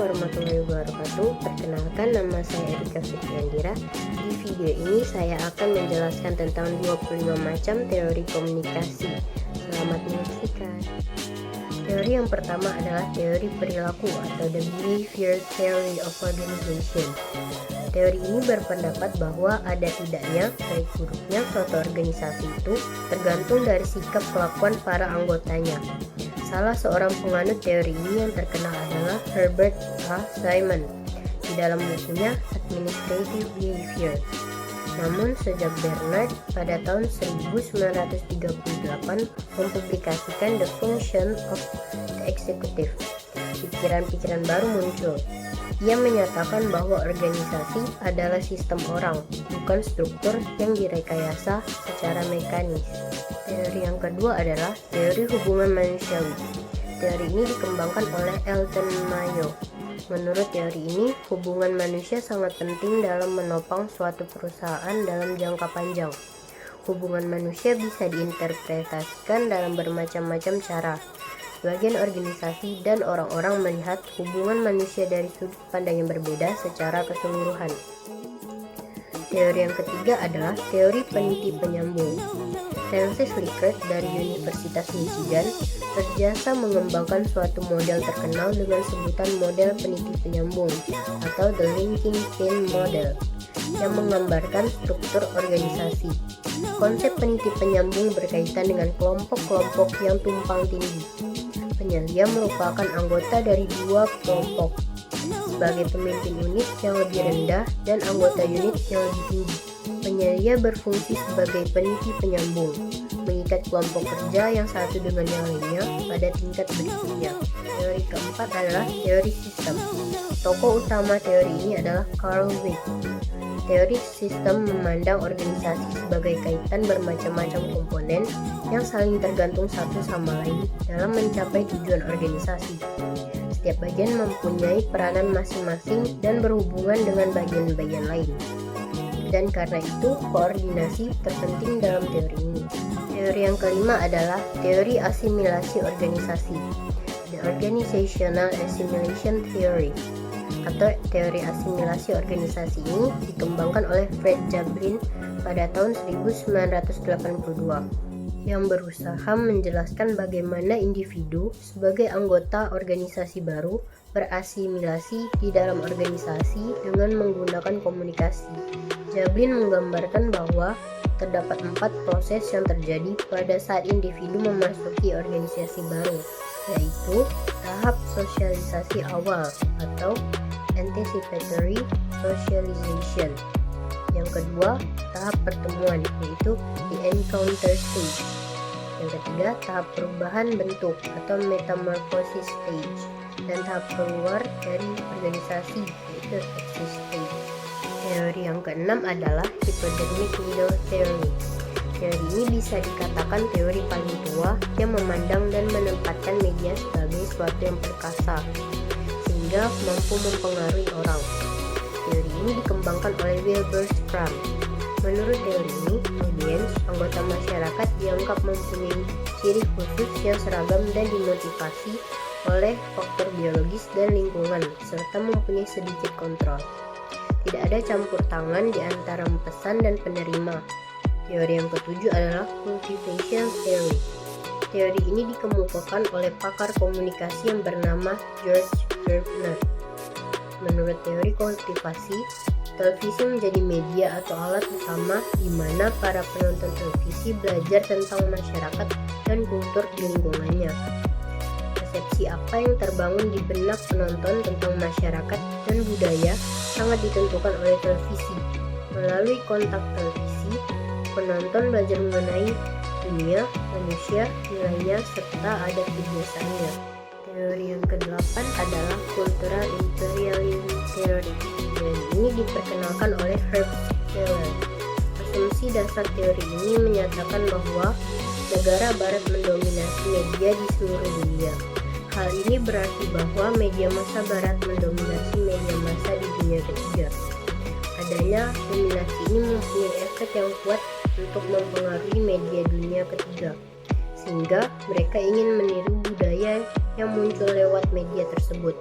warahmatullahi wabarakatuh. Perkenalkan, nama saya Erika Fitriandira. Di video ini saya akan menjelaskan tentang 25 macam teori komunikasi. Selamat menyaksikan. Teori yang pertama adalah teori perilaku atau the behavior theory of organization. Teori ini berpendapat bahwa ada tidaknya, baik buruknya suatu organisasi itu tergantung dari sikap kelakuan para anggotanya. Salah seorang penganut teori ini yang terkenal adalah Herbert A. Simon di dalam bukunya Administrative Behavior. Namun sejak Bernard pada tahun 1938 mempublikasikan The Function of the Executive, pikiran-pikiran baru muncul. Ia menyatakan bahwa organisasi adalah sistem orang, bukan struktur yang direkayasa secara mekanis. Teori yang kedua adalah teori hubungan manusiawi. Teori ini dikembangkan oleh Elton Mayo. Menurut teori ini, hubungan manusia sangat penting dalam menopang suatu perusahaan dalam jangka panjang. Hubungan manusia bisa diinterpretasikan dalam bermacam-macam cara. Sebagian organisasi dan orang-orang melihat hubungan manusia dari sudut pandang yang berbeda secara keseluruhan. Teori yang ketiga adalah teori peniti penyambung. Francis Likert dari Universitas Michigan berjasa mengembangkan suatu model terkenal dengan sebutan model peniti penyambung atau the linking chain model yang menggambarkan struktur organisasi. Konsep peniti penyambung berkaitan dengan kelompok-kelompok yang tumpang tindih. Penyelia merupakan anggota dari dua kelompok sebagai pemimpin unit yang lebih rendah dan anggota unit yang lebih tinggi. Penyelia berfungsi sebagai peniti penyambung, mengikat kelompok kerja yang satu dengan yang lainnya pada tingkat berikutnya. Teori keempat adalah teori sistem. Tokoh utama teori ini adalah Carl Weick. Teori sistem memandang organisasi sebagai kaitan bermacam-macam komponen yang saling tergantung satu sama lain dalam mencapai tujuan organisasi. Setiap bagian mempunyai peranan masing-masing dan berhubungan dengan bagian-bagian lain. Dan karena itu, koordinasi terpenting dalam teori ini. Teori yang kelima adalah teori asimilasi organisasi, the Organizational Assimilation Theory, atau teori asimilasi organisasi ini dikembangkan oleh Fred Jablin pada tahun 1982 yang berusaha menjelaskan bagaimana individu sebagai anggota organisasi baru berasimilasi di dalam organisasi dengan menggunakan komunikasi. Jablin menggambarkan bahwa terdapat 4 proses yang terjadi pada saat individu memasuki organisasi baru, yaitu tahap sosialisasi awal atau anticipatory socialization. Yang kedua, tahap pertemuan, yaitu the encounter stage. Yang ketiga, tahap perubahan bentuk atau metamorphosis stage. Dan tahap keluar dari organisasi, yaitu exit stage. Teori yang keenam adalah hypodermic needle theory. Teori ini bisa dikatakan teori paling tua yang memandang dan menempatkan media sebagai sesuatu yang perkasa, sehingga mampu mempengaruhi orang. Teori ini dikembangkan oleh Wilbur Schramm. Menurut teori ini, audiens, anggota masyarakat dianggap mempunyai ciri khusus yang seragam dan dimotivasi oleh faktor biologis dan lingkungan, serta mempunyai sedikit kontrol. Tidak ada campur tangan di antara pesan dan penerima. Teori yang ketujuh adalah cultivation theory. Teori ini dikemukakan oleh pakar komunikasi yang bernama George Gerbner. Menurut teori kultivasi, televisi menjadi media atau alat utama di mana para penonton televisi belajar tentang masyarakat dan kultur di lingkungannya. Persepsi apa yang terbangun di benak penonton tentang masyarakat dan budaya sangat ditentukan oleh televisi. Melalui kontak televisi, penonton belajar mengenai dunia, manusia, nilainya, serta adat kebiasaannya. Teori yang ke-8 adalah Cultural Imperialism Theory. Teori ini diperkenalkan oleh Herbert Spencer. Asumsi dasar teori ini menyatakan bahwa negara barat mendominasi media di seluruh dunia. Hal ini berarti bahwa media massa barat mendominasi media massa di dunia ketiga. Adanya dominasi ini mempunyai efek yang kuat untuk mempengaruhi media dunia ketiga, sehingga mereka ingin meniru budaya yang muncul lewat media tersebut.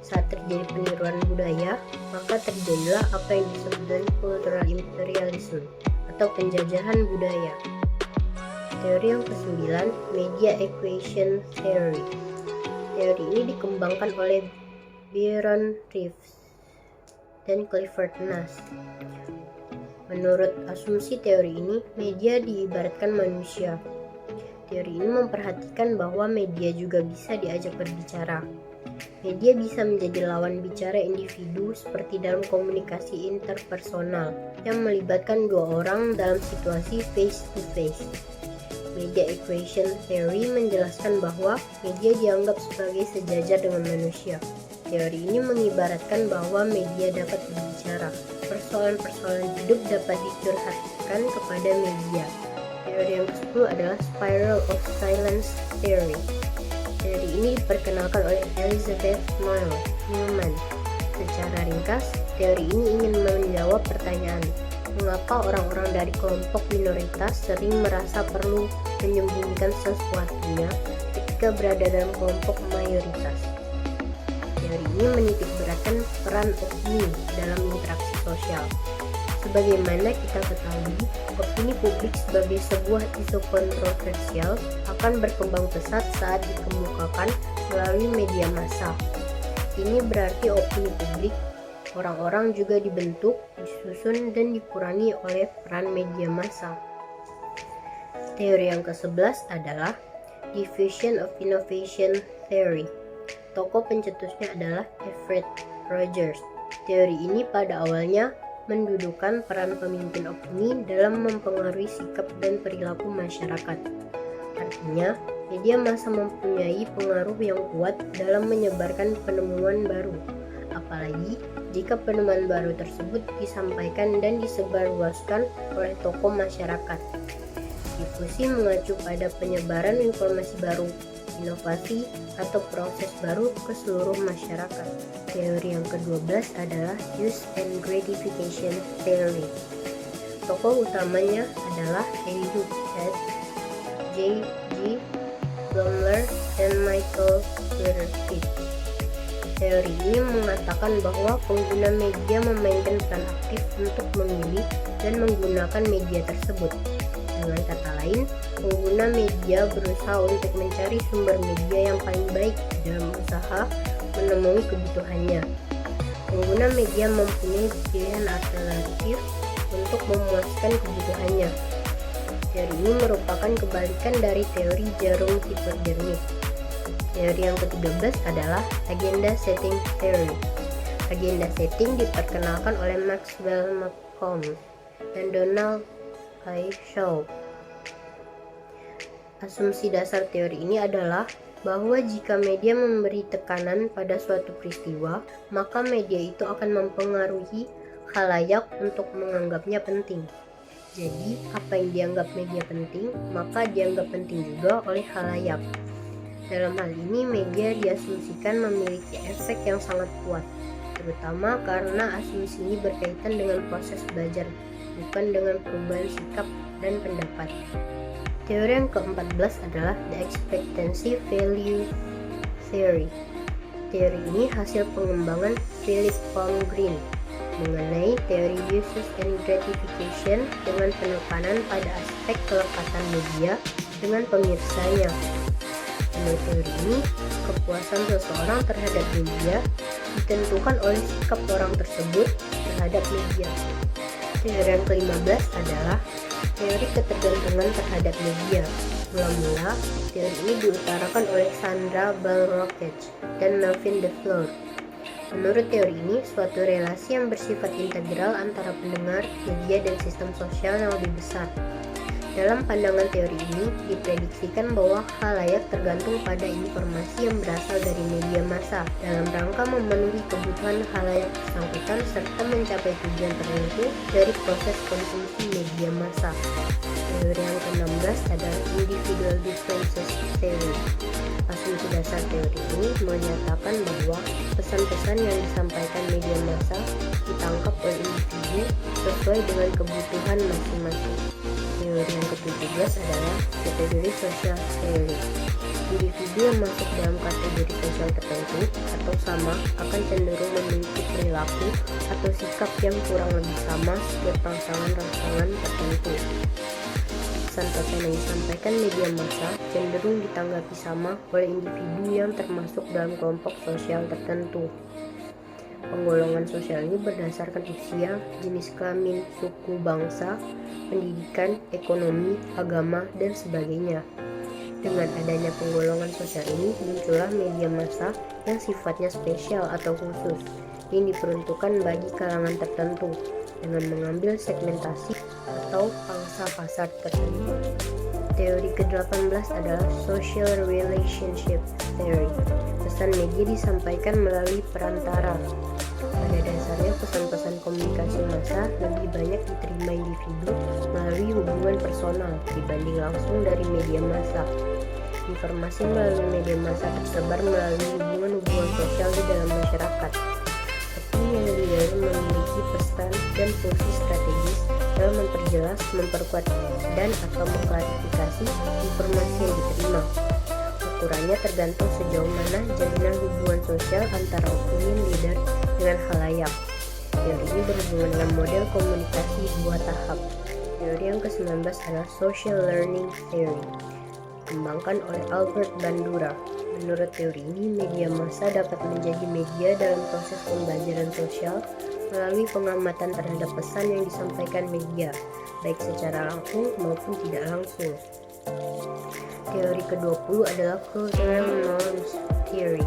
saat terjadi peniruan budaya, maka terjadilah apa yang disebut dengan cultural imperialism atau penjajahan budaya. Teori yang ke-9, Media Equation Theory. Teori ini dikembangkan oleh Byron Reeves dan Clifford Nash. Menurut asumsi teori ini, media diibaratkan manusia. Teori ini memperhatikan bahwa media juga bisa diajak berbicara. Media bisa menjadi lawan bicara individu seperti dalam komunikasi interpersonal yang melibatkan dua orang dalam situasi face-to-face. Media Equation Theory menjelaskan bahwa media dianggap sebagai sejajar dengan manusia. Teori ini mengibaratkan bahwa media dapat berbicara. Persoalan-persoalan hidup dapat dicurhatkan kepada media. Teori yang ke-10 adalah Spiral of Silence Theory. Teori ini diperkenalkan oleh Elizabeth Newman. Secara ringkas, teori ini ingin menjawab pertanyaan, mengapa orang-orang dari kelompok minoritas sering merasa perlu menyembunyikan sesuatunya ketika berada dalam kelompok mayoritas. Teori ini menitikberatkan peran opini dalam interaksi sosial. Sebagaimana kita ketahui, opini publik sebagai sebuah isu kontroversial akan berkembang pesat saat dikemukakan melalui media massa. Ini berarti opini publik orang-orang juga dibentuk, disusun, dan dikurangi oleh peran media massa. Teori yang ke-11 adalah Diffusion of Innovation Theory. Tokoh pencetusnya adalah Everett Rogers. Teori ini pada awalnya mendudukan peran pemimpin opini dalam mempengaruhi sikap dan perilaku masyarakat. Artinya, media massa mempunyai pengaruh yang kuat dalam menyebarkan penemuan baru, apalagi jika penemuan baru tersebut disampaikan dan disebarluaskan oleh tokoh masyarakat. Difusi mengacu pada penyebaran informasi baru, inovasi, atau proses baru ke seluruh masyarakat. Teori yang ke-12 adalah Use and Gratification Theory. Tokoh utamanya adalah Elihu Heath, J. G. Blomler, dan Michael Swirlitz. Teori ini mengatakan bahwa pengguna media memainkan peran aktif untuk memilih dan menggunakan media tersebut. Dengan kata lain, pengguna media berusaha untuk mencari sumber media yang paling baik dalam usaha menemui kebutuhannya. Pengguna media mempunyai pilihan alternatif untuk memuaskan kebutuhannya. Teori ini merupakan kebalikan dari teori jarum hipodermik. Teori yang ke-13 adalah Agenda Setting Theory. Agenda setting diperkenalkan oleh Maxwell Malcolm dan Donald I. Shaw. Asumsi dasar teori ini adalah bahwa jika media memberi tekanan pada suatu peristiwa, maka media itu akan mempengaruhi khalayak untuk menganggapnya penting. Jadi, apa yang dianggap media penting, maka dianggap penting juga oleh khalayak. Dalam hal ini, media diasumsikan memiliki efek yang sangat kuat, terutama karena asumsi ini berkaitan dengan proses belajar, bukan dengan perubahan sikap dan pendapat. Teori yang ke-14 adalah The Expectancy Value Theory. Teori ini hasil pengembangan Philip Palmgren mengenai teori uses and gratification dengan penekanan pada aspek kelekatan media dengan pemirsanya. Menurut teori ini, kepuasan seseorang terhadap media ditentukan oleh sikap orang tersebut terhadap media. Teori yang ke-15 adalah teori ketergantungan terhadap media. Mula-mula, teori ini diutarakan oleh Sandra Ball-Rockedge dan Melvin DeFleur. Menurut teori ini, suatu relasi yang bersifat integral antara pendengar, media, dan sistem sosial yang lebih besar. Dalam pandangan teori ini, diprediksikan bahwa khalayak tergantung pada informasi yang berasal dari media massa dalam rangka memenuhi kebutuhan khalayak bersangkutan serta mencapai tujuan tertentu dari proses konsumsi media massa. Teori yang ke-16 adalah Individual Differences Theory. Asumsi dasar teori ini menyatakan bahwa pesan-pesan yang disampaikan media massa ditangkap oleh individu sesuai dengan kebutuhan masing-masing. Teori teori yang ke-17 adalah kategori social theory. Individu yang masuk dalam kategori sosial tertentu atau sama akan cenderung memiliki perilaku atau sikap yang kurang lebih sama setiap rangsangan-rangsangan tertentu. Pesan-pesan yang disampaikan media massa cenderung ditanggapi sama oleh individu yang termasuk dalam kelompok sosial tertentu. Penggolongan sosial ini berdasarkan usia, jenis kelamin, suku, bangsa, pendidikan, ekonomi, agama, dan sebagainya. Dengan adanya penggolongan sosial ini, muncullah media massa yang sifatnya spesial atau khusus, yang diperuntukkan bagi kalangan tertentu, dengan mengambil segmentasi atau pangsa pasar tertentu. Teori ke-18 adalah Social Relationship Theory. Pesan media disampaikan melalui perantara. Pada dasarnya, pesan-pesan komunikasi massa lebih banyak diterima individu melalui hubungan personal dibanding langsung dari media massa. Informasi melalui media massa tersebar melalui hubungan-hubungan sosial di dalam masyarakat. Tapi media memiliki pesan dan fungsi strategis dalam memperjelas, memperkuat, dan atau mengklarifikasi informasi yang diterima. Ukurannya tergantung sejauh mana jalinan hubungan sosial antara opinion leader dengan khalayak. Teori ini berhubungan dengan model komunikasi dua tahap. Teori yang ke-19 adalah Social Learning Theory, dikembangkan oleh Albert Bandura. Menurut teori ini, media massa dapat menjadi media dalam proses pembelajaran sosial melalui pengamatan terhadap pesan yang disampaikan media, baik secara langsung maupun tidak langsung. Teori ke-20 adalah Cultural Norms Theory.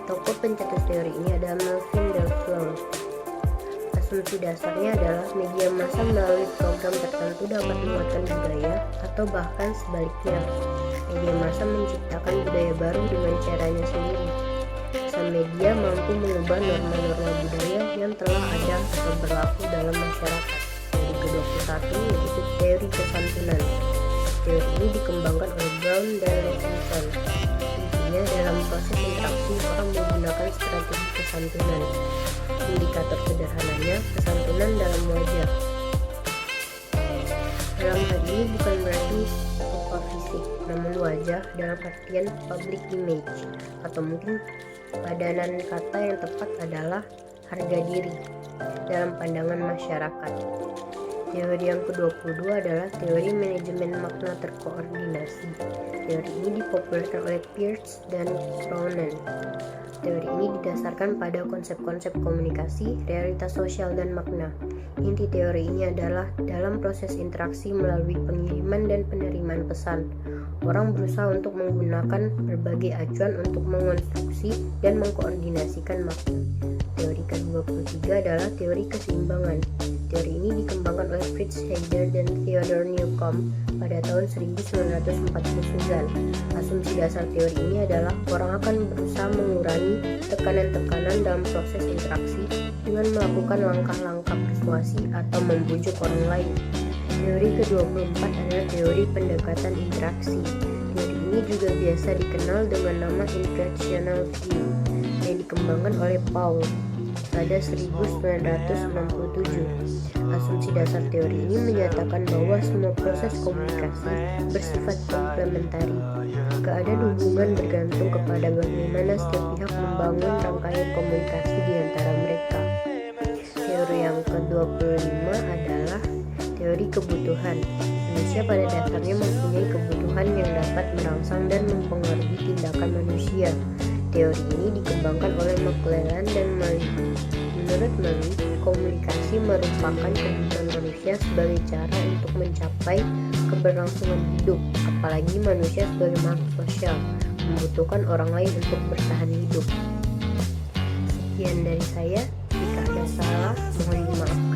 Tokoh pencetus teori ini adalah Melvin Delflon. Asumsi dasarnya adalah media massa melalui program tertentu dapat menguatkan budaya atau bahkan sebaliknya. Media massa menciptakan budaya baru dengan caranya sendiri. Sang media mampu mengubah norma-norma budaya yang telah ada atau berlaku dalam masyarakat. Teori ke-21 yaitu teori kesantunan. Teori ini dikembangkan oleh Brown dan Robinson. Intinya dalam proses interaksi orang menggunakan strategi kesantunan. Indikator sederhananya kesantunan dalam wajah. Dalam hal ini bukan berarti rupa fisik, namun wajah dalam artian public image, atau mungkin padanan kata yang tepat adalah harga diri dalam pandangan masyarakat. Teori yang ke-22 adalah teori manajemen makna terkoordinasi. Teori ini dipopulerkan oleh Peirce dan Cronin. Teori ini didasarkan pada konsep-konsep komunikasi, realitas sosial, dan makna. Inti teori ini adalah dalam proses interaksi melalui pengiriman dan penerimaan pesan, orang berusaha untuk menggunakan berbagai acuan untuk mengonstruksi dan mengkoordinasikan makna. Teori ke-23 adalah teori keseimbangan. Teori ini dikembangkan oleh Fritz Heider dan Theodor Newcomb pada tahun 1949. Asumsi dasar teori ini adalah orang akan berusaha mengurangi tekanan-tekanan dalam proses interaksi dengan melakukan langkah-langkah persuasi atau membujuk orang lain. Teori ke-24 adalah teori pendekatan interaksi. Teori ini juga biasa dikenal dengan nama interactional view yang dikembangkan oleh Paul pada 1967. Asumsi dasar teori ini menyatakan bahwa semua proses komunikasi bersifat komplementari. Keadaan hubungan bergantung kepada bagaimana setiap pihak membangun rangkaian komunikasi di antara mereka. Teori yang ke-25 adalah teori kebutuhan. Manusia pada dasarnya mempunyai kebutuhan yang dapat merangsang dan mempengaruhi tindakan manusia. Teori ini dikembangkan oleh McClellan dan Murray. Menurut Murray, komunikasi merupakan kebutuhan manusia sebagai cara untuk mencapai keberlangsungan hidup, apalagi manusia sebagai makhluk sosial membutuhkan orang lain untuk bertahan hidup. Sekian dari saya, jika ada salah mohon dimaafkan.